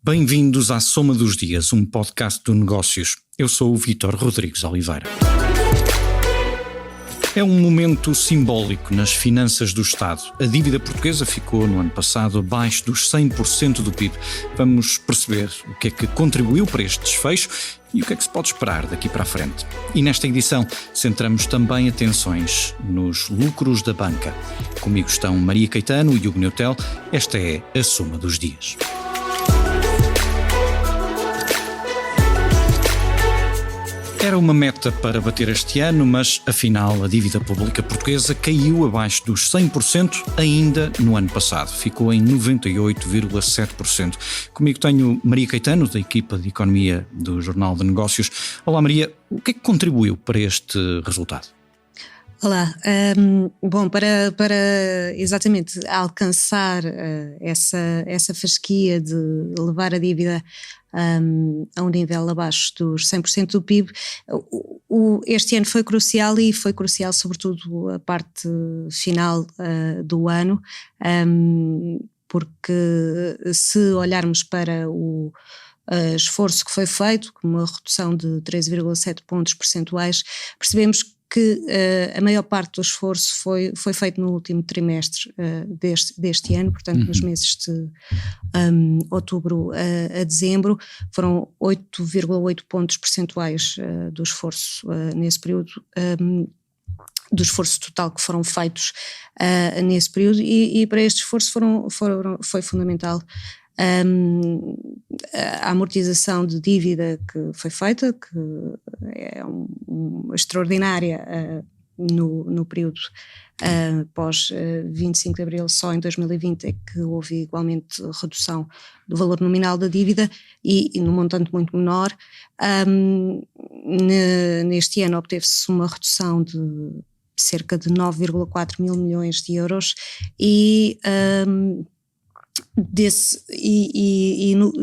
Bem-vindos à Soma dos Dias, um podcast do Negócios. Eu sou o Vítor Rodrigues Oliveira. É um momento simbólico nas finanças do Estado. A dívida portuguesa ficou no ano passado abaixo dos 100% do PIB. Vamos perceber o que é que contribuiu para este desfecho e o que é que se pode esperar daqui para a frente. E nesta edição centramos também atenções nos lucros da banca. Comigo estão Maria Caetano e Hugo Neutel. Esta é a Soma dos Dias. Era uma meta para bater este ano, mas afinal a dívida pública portuguesa caiu abaixo dos 100% ainda no ano passado. Ficou em 98,7%. Comigo tenho Maria Caetano, da equipa de Economia do Jornal de Negócios. Olá Maria, o que é que contribuiu para este resultado? Olá, bom, para exatamente alcançar essa fasquia de levar a dívida a um nível abaixo dos 100% do PIB, este ano foi crucial e foi crucial sobretudo a parte final do ano, porque se olharmos para o esforço que foi feito, com uma redução de 13,7 pontos percentuais, percebemos que a maior parte do esforço foi feito no último trimestre deste ano, portanto nos meses de outubro a dezembro, foram 8,8 pontos percentuais do esforço nesse período, do esforço total que foram feitos nesse período, e para este esforço foi fundamental a amortização de dívida que foi feita, que é extraordinária no período pós 25 de Abril. Só em 2020 é que houve igualmente redução do valor nominal da dívida e num montante muito menor. Neste ano obteve-se uma redução de cerca de 9,4 mil milhões de euros e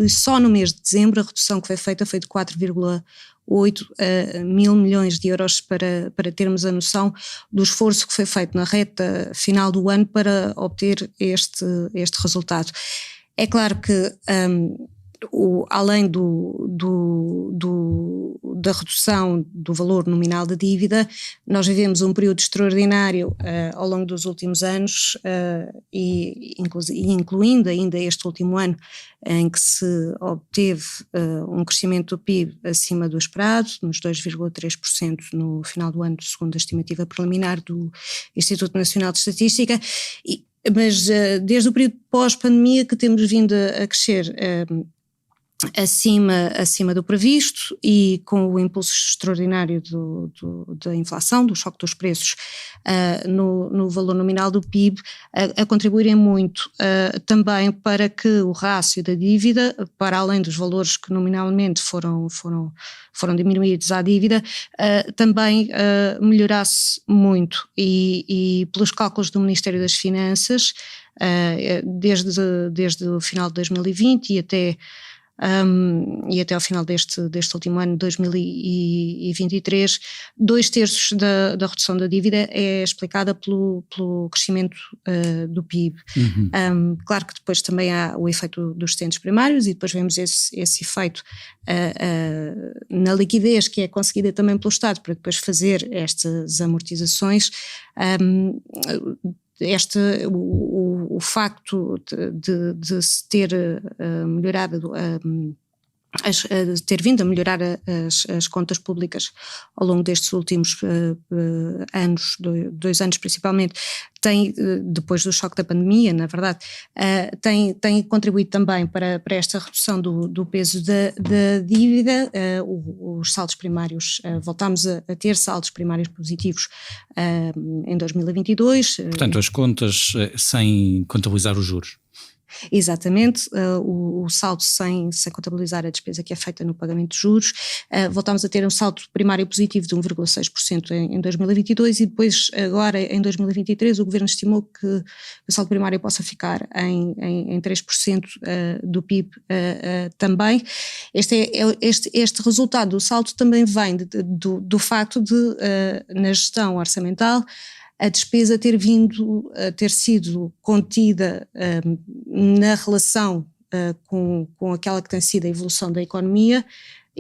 só no mês de dezembro a redução que foi feita foi de 4,8 mil milhões de euros, para termos a noção do esforço que foi feito na reta final do ano para obter este resultado. É claro que além da redução do valor nominal da dívida, nós vivemos um período extraordinário ao longo dos últimos anos, e incluindo ainda este último ano, em que se obteve um crescimento do PIB acima do esperado, nos 2,3% no final do ano, segundo a estimativa preliminar do Instituto Nacional de Estatística, mas desde o período pós-pandemia que temos vindo a crescer acima do previsto, e com o impulso extraordinário da inflação, do choque dos preços no valor nominal do PIB, a contribuírem muito também para que o rácio da dívida, para além dos valores que nominalmente foram diminuídos à dívida, também melhorasse muito, e pelos cálculos do Ministério das Finanças, desde o final de 2020 e até ao final deste último ano, 2023, 2/3 da redução da dívida é explicada pelo crescimento do PIB. Claro que depois também há o efeito dos excedentes primários, e depois vemos esse efeito na liquidez que é conseguida também pelo Estado para depois fazer estas amortizações. O facto de se ter melhorado, ter vindo a melhorar as contas públicas ao longo destes últimos anos, 2 anos principalmente, tem, depois do choque da pandemia, na verdade, tem contribuído também para esta redução do peso da dívida. Os saldos primários, voltámos a ter saldos primários positivos em 2022. Portanto, as contas sem contabilizar os juros. Exatamente, o saldo sem contabilizar a despesa que é feita no pagamento de juros. Voltámos a ter um saldo primário positivo de 1,6% em 2022, e depois agora em 2023 o Governo estimou que o saldo primário possa ficar em 3% do PIB também. Este resultado do saldo também vem do facto de, na gestão orçamental, a despesa ter sido contida na relação com aquela que tem sido a evolução da economia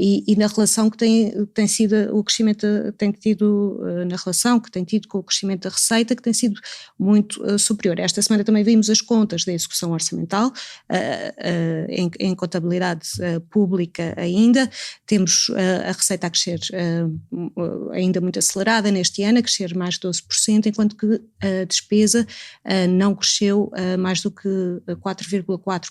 e na relação que tem sido o crescimento, tem tido na relação que tem tido com o crescimento da receita, que tem sido muito superior. Esta semana também vimos as contas da execução orçamental em contabilidade pública ainda, temos a receita a crescer ainda muito acelerada neste ano, a crescer mais de 12%, enquanto que a despesa não cresceu mais do que 4,4%.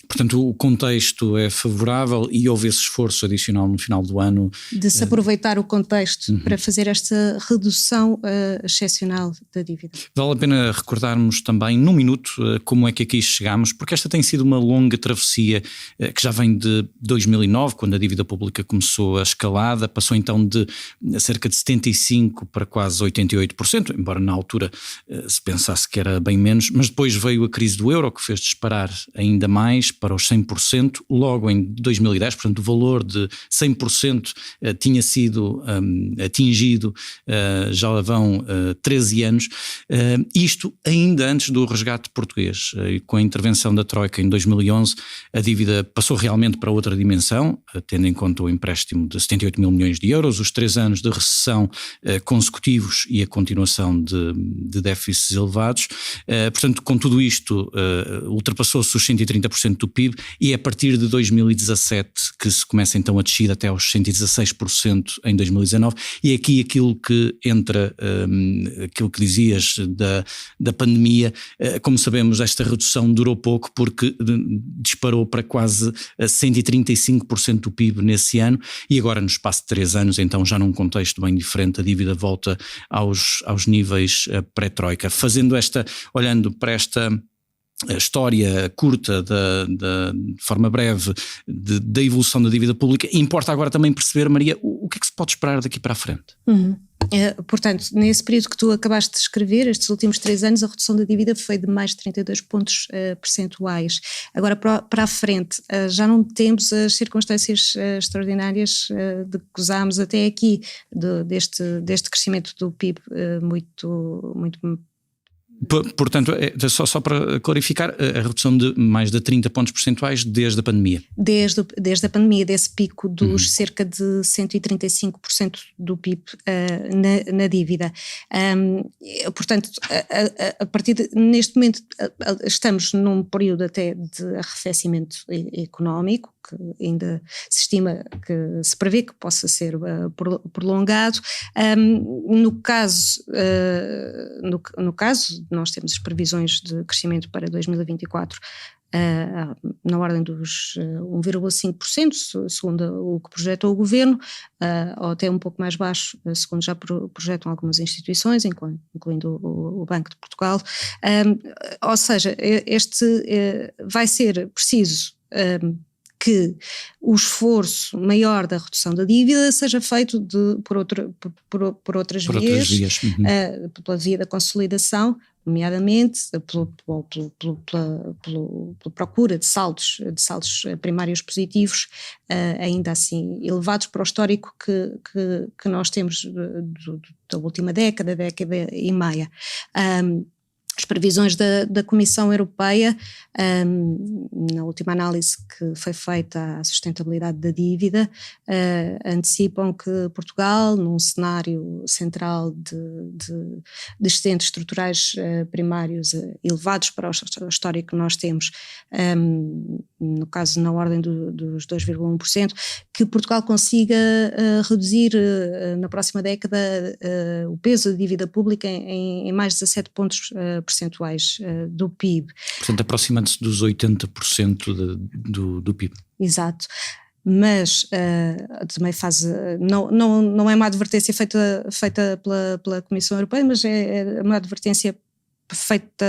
Portanto, o contexto é favorável e houve esse esforço adicional no final do ano. De se aproveitar o contexto para fazer esta redução excepcional da dívida. Vale a pena recordarmos também, num minuto, como é que aqui chegámos, porque esta tem sido uma longa travessia que já vem de 2009, quando a dívida pública começou a escalada, passou então de cerca de 75% para quase 88%, embora na altura se pensasse que era bem menos, mas depois veio a crise do euro, que fez disparar ainda mais para os 100%, logo em 2010, portanto o valor de 100% tinha sido atingido, já lá vão 13 anos, isto ainda antes do resgate português. Com a intervenção da Troika em 2011, a dívida passou realmente para outra dimensão, tendo em conta o empréstimo de 78 mil milhões de euros, os 3 anos de recessão consecutivos e a continuação de déficits elevados. Portanto, com tudo isto, ultrapassou-se os 130% do PIB e é a partir de 2017 que se começa então a descida até aos 116% em 2019, e aqui aquilo que entra, aquilo que dizias da pandemia, como sabemos esta redução durou pouco porque disparou para quase 135% do PIB nesse ano, e agora no espaço de 3 anos, então já num contexto bem diferente, a dívida volta aos níveis pré-troika. Olhando para esta a história curta, de forma breve, da evolução da dívida pública, importa agora também perceber, Maria, o que é que se pode esperar daqui para a frente? Portanto, nesse período que tu acabaste de escrever, estes últimos 3 anos, a redução da dívida foi de mais de 32 pontos percentuais. Agora, para a frente, já não temos as circunstâncias extraordinárias de que gozámos até aqui, deste crescimento do PIB muito Portanto, só para clarificar, a redução de mais de 30 pontos percentuais desde a pandemia. Desde a pandemia, desse pico dos cerca de 135% do PIB na dívida. Portanto, a partir neste momento estamos num período até de arrefecimento económico, que ainda se estima, que se prevê que possa ser prolongado. No caso, nós temos as previsões de crescimento para 2024 na ordem dos 1,5%, segundo o que projetou o Governo, ou até um pouco mais baixo, segundo já projetam algumas instituições, incluindo o Banco de Portugal. Ou seja, vai ser preciso que o esforço maior da redução da dívida seja feito por outras vias. Pela via da consolidação, nomeadamente pela procura de saldos primários positivos, ainda assim elevados para o histórico que nós temos da última década e meia. As previsões da Comissão Europeia, na última análise que foi feita à sustentabilidade da dívida, antecipam que Portugal, num cenário central de excedentes estruturais primários elevados para o histórico que nós temos, no caso na ordem dos 2,1%, que Portugal consiga reduzir na próxima década o peso da dívida pública em mais de 17 pontos percentuais do PIB. Portanto, aproxima-se dos 80% do PIB. Exato. Mas também não é uma advertência feita pela Comissão Europeia, mas é uma advertência feita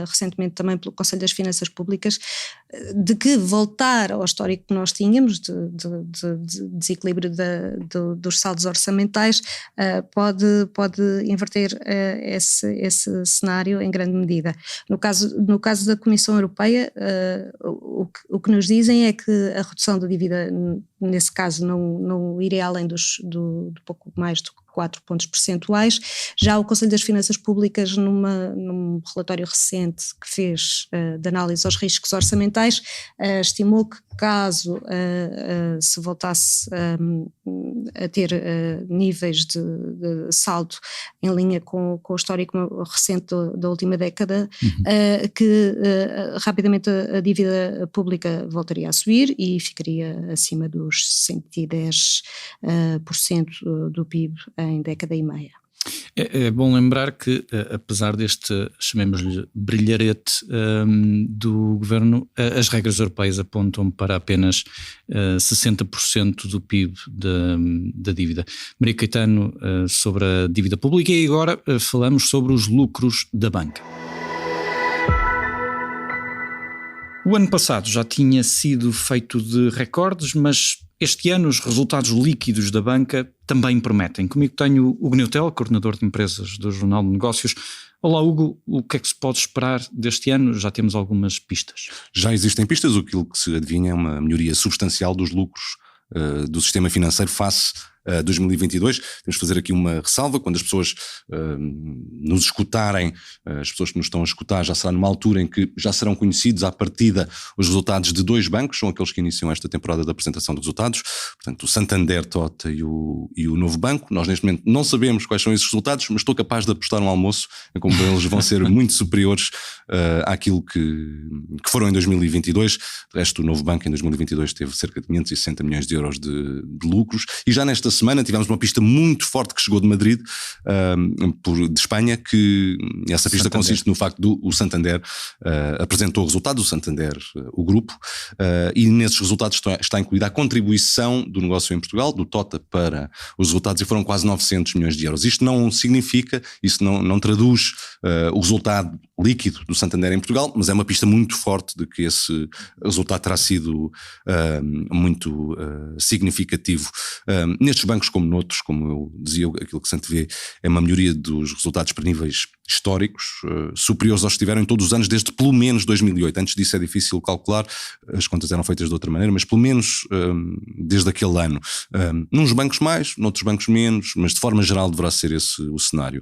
recentemente também pelo Conselho das Finanças Públicas, de que voltar ao histórico que nós tínhamos de desequilíbrio dos saldos orçamentais pode inverter esse cenário em grande medida. No caso da Comissão Europeia, o que nos dizem é que a redução da dívida, nesse caso, não iria além do pouco mais do 4 pontos percentuais. Já o Conselho das Finanças Públicas, num relatório recente que fez de análise aos riscos orçamentais, estimou que caso se voltasse a ter níveis de saldo em linha com o histórico recente da última década, que rapidamente a dívida pública voltaria a subir e ficaria acima dos 110% do PIB em década e meia. É bom lembrar que, apesar deste, chamemos-lhe, brilharete do governo, as regras europeias apontam para apenas 60% do PIB da dívida. Maria Caetano, sobre a dívida pública, e agora falamos sobre os lucros da banca. O ano passado já tinha sido feito de recordes, mas este ano os resultados líquidos da banca também prometem. Comigo tenho Hugo Neutel, coordenador de empresas do Jornal de Negócios. Olá, Hugo, o que é que se pode esperar deste ano? Já temos algumas pistas. Já existem pistas, aquilo que se adivinha é uma melhoria substancial dos lucros do sistema financeiro face a 2022. Temos de fazer aqui uma ressalva: quando as pessoas nos escutarem, as pessoas que nos estão a escutar, já será numa altura em que já serão conhecidos à partida os resultados de 2 bancos, são aqueles que iniciam esta temporada da apresentação de resultados, portanto o Santander Tota e o Novo Banco. Nós neste momento não sabemos quais são esses resultados, mas estou capaz de apostar um almoço em como eles vão ser muito superiores àquilo que foram em 2022. De resto, o Novo Banco em 2022 teve cerca de 560 milhões de euros de lucros, e já nesta semana tivemos uma pista muito forte que chegou de Madrid, de Espanha, que essa pista Santander. consiste no facto do o Santander apresentou o resultado, o Santander, o grupo, e nesses resultados está incluída a contribuição do negócio em Portugal, do Tota, para os resultados, e foram quase 900 milhões de euros. Isto não significa, isso não traduz o resultado líquido do Santander em Portugal, mas é uma pista muito forte de que esse resultado terá sido muito significativo. Nestes bancos como noutros, como eu dizia, aquilo que se antevê é uma melhoria dos resultados para níveis históricos, superiores aos que tiveram em todos os anos desde pelo menos 2008. Antes disso é difícil calcular, as contas eram feitas de outra maneira, mas pelo menos desde aquele ano. Nos bancos mais, noutros bancos menos, mas de forma geral deverá ser esse o cenário.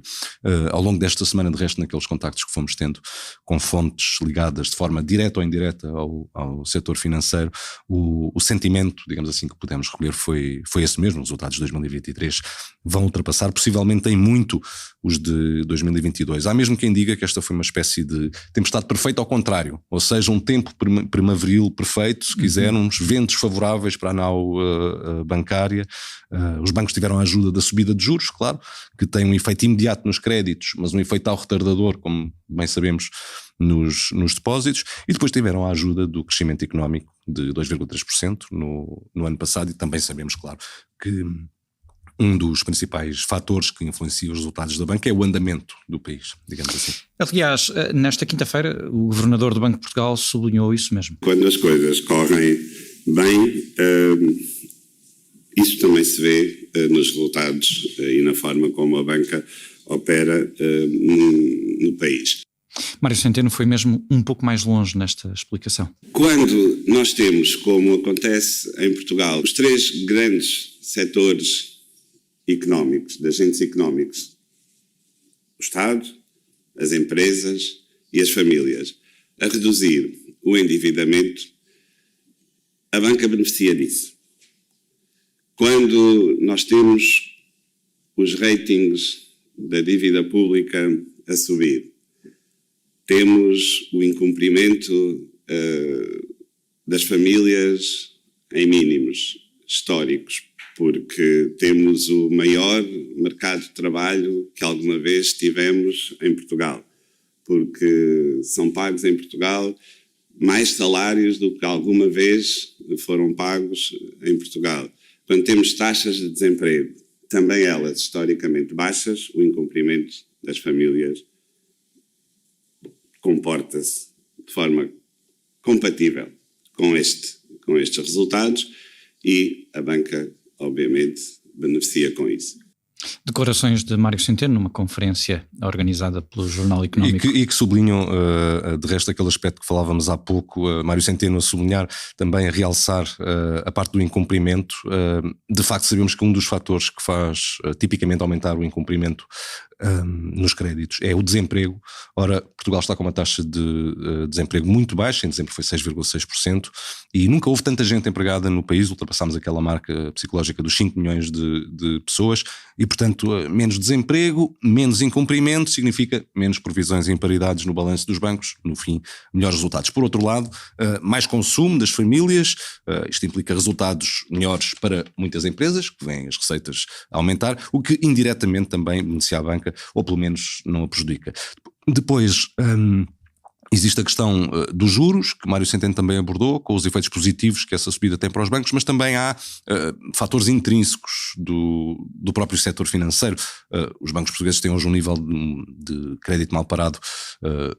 Ao longo desta semana, de resto, naqueles contactos que fomos tendo com fontes ligadas de forma direta ou indireta ao setor financeiro, o sentimento, digamos assim, que pudemos recolher foi esse mesmo. Os resultados de 2023 vão ultrapassar possivelmente em muito os de 2022. Há mesmo quem diga que esta foi uma espécie de tempestade perfeita ao contrário, ou seja, um tempo primaveril perfeito, se quisermos, ventos favoráveis para a nau bancária. Os bancos tiveram a ajuda da subida de juros, claro, que tem um efeito imediato nos créditos, mas um efeito ao retardador, como bem sabemos, nos depósitos, e depois tiveram a ajuda do crescimento económico de 2,3% no ano passado, e também sabemos, claro, que um dos principais fatores que influencia os resultados da banca é o andamento do país, digamos assim. Aliás, nesta quinta-feira, o Governador do Banco de Portugal sublinhou isso mesmo. Quando as coisas correm bem, isso também se vê nos resultados e na forma como a banca opera no país. Mário Centeno foi mesmo um pouco mais longe nesta explicação. Quando nós temos, como acontece em Portugal, os 3 grandes setores económicos, de agentes económicos, o Estado, as empresas e as famílias, a reduzir o endividamento, a banca beneficia disso. Quando nós temos os ratings da dívida pública a subir, temos o incumprimento das famílias em mínimos históricos, porque temos o maior mercado de trabalho que alguma vez tivemos em Portugal, porque são pagos em Portugal mais salários do que alguma vez foram pagos em Portugal. Quando temos taxas de desemprego, também elas historicamente baixas, o incumprimento das famílias comporta-se de forma compatível com estes resultados, e a banca, obviamente, beneficia com isso. Declarações de Mário Centeno numa conferência organizada pelo Jornal Económico. E que sublinham, de resto, aquele aspecto que falávamos há pouco, Mário Centeno a sublinhar, também a realçar a parte do incumprimento. De facto, sabemos que um dos fatores que faz tipicamente aumentar o incumprimento nos créditos é o desemprego. Ora, Portugal está com uma taxa de desemprego muito baixa, em dezembro foi 6,6%, e nunca houve tanta gente empregada no país, ultrapassámos aquela marca psicológica dos 5 milhões de pessoas, e portanto menos desemprego, menos incumprimento, significa menos provisões e imparidades no balanço dos bancos, no fim, melhores resultados. Por outro lado, mais consumo das famílias, isto implica resultados melhores para muitas empresas, que vêm as receitas a aumentar, o que indiretamente também beneficia a banca, ou pelo menos não a prejudica. Depois existe a questão dos juros, que Mário Centeno também abordou, com os efeitos positivos que essa subida tem para os bancos, mas também há fatores intrínsecos do próprio setor financeiro. Os bancos portugueses têm hoje um nível de crédito mal parado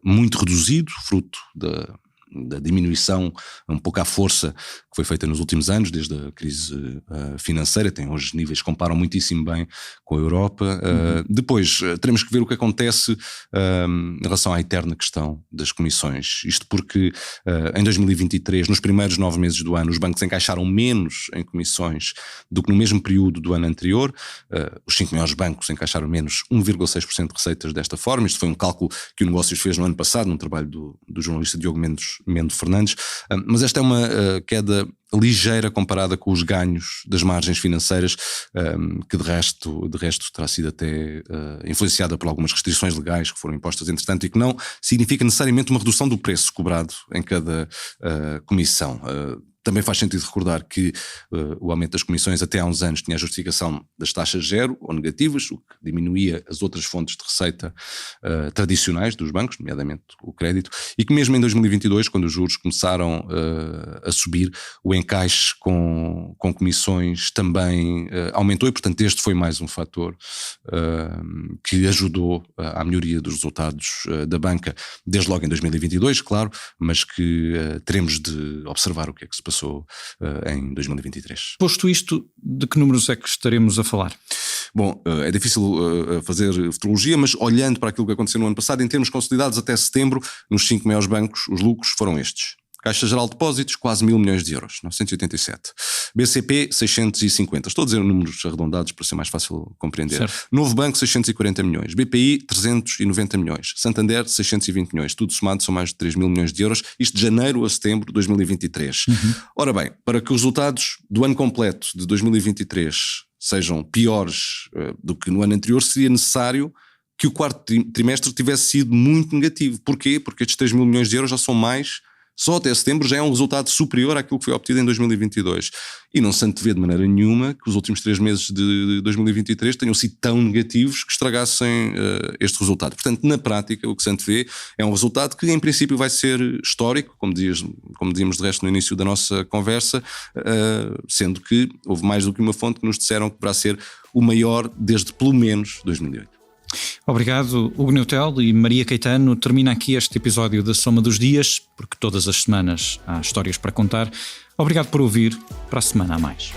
muito reduzido, fruto da diminuição um pouco à força que foi feita nos últimos anos, desde a crise financeira. Tem hoje níveis que comparam muitíssimo bem com a Europa. Depois teremos que ver o que acontece em relação à eterna questão das comissões. Isto porque em 2023, nos primeiros 9 meses do ano, os bancos encaixaram menos em comissões do que no mesmo período do ano anterior. Os 5 maiores bancos encaixaram menos 1,6% de receitas desta forma. Isto foi um cálculo que o Negócios fez no ano passado, num trabalho do jornalista Diogo Mendo Fernandes, mas esta é uma queda ligeira comparada com os ganhos das margens financeiras, que de resto terá sido até influenciada por algumas restrições legais que foram impostas entretanto e que não significa necessariamente uma redução do preço cobrado em cada comissão. Também faz sentido recordar que o aumento das comissões até há uns anos tinha a justificação das taxas zero ou negativas, o que diminuía as outras fontes de receita tradicionais dos bancos, nomeadamente o crédito, e que mesmo em 2022, quando os juros começaram a subir, o encaixe com comissões também aumentou, e portanto este foi mais um fator que ajudou à melhoria dos resultados da banca, desde logo em 2022, claro, mas que teremos de observar o que é que se passou em 2023. Posto isto, de que números é que estaremos a falar? Bom, é difícil fazer futurologia, mas olhando para aquilo que aconteceu no ano passado, em termos consolidados até setembro, nos 5 maiores bancos, os lucros foram estes. Caixa Geral de Depósitos, quase 1.000 milhões de euros, 987. BCP, 650. Estou a dizer números arredondados para ser mais fácil compreender. Certo. Novo Banco, 640 milhões. BPI, 390 milhões. Santander, 620 milhões. Tudo somado são mais de 3.000 milhões de euros. Isto de janeiro a setembro de 2023. Ora bem, para que os resultados do ano completo de 2023 sejam piores do que no ano anterior, seria necessário que o quarto trimestre tivesse sido muito negativo. Porquê? Porque estes 3.000 milhões de euros já são mais. Só até setembro já é um resultado superior àquilo que foi obtido em 2022. E não se antevê de maneira nenhuma que os últimos 3 meses de 2023 tenham sido tão negativos que estragassem este resultado. Portanto, na prática, o que se antevê é um resultado que em princípio vai ser histórico, como dizíamos de resto no início da nossa conversa, sendo que houve mais do que uma fonte que nos disseram que poderá ser o maior desde pelo menos 2008. Obrigado, Hugo Neutel e Maria Caetano. Termina aqui este episódio da Soma dos Dias, porque todas as semanas há histórias para contar. Obrigado por ouvir. Para a semana há mais.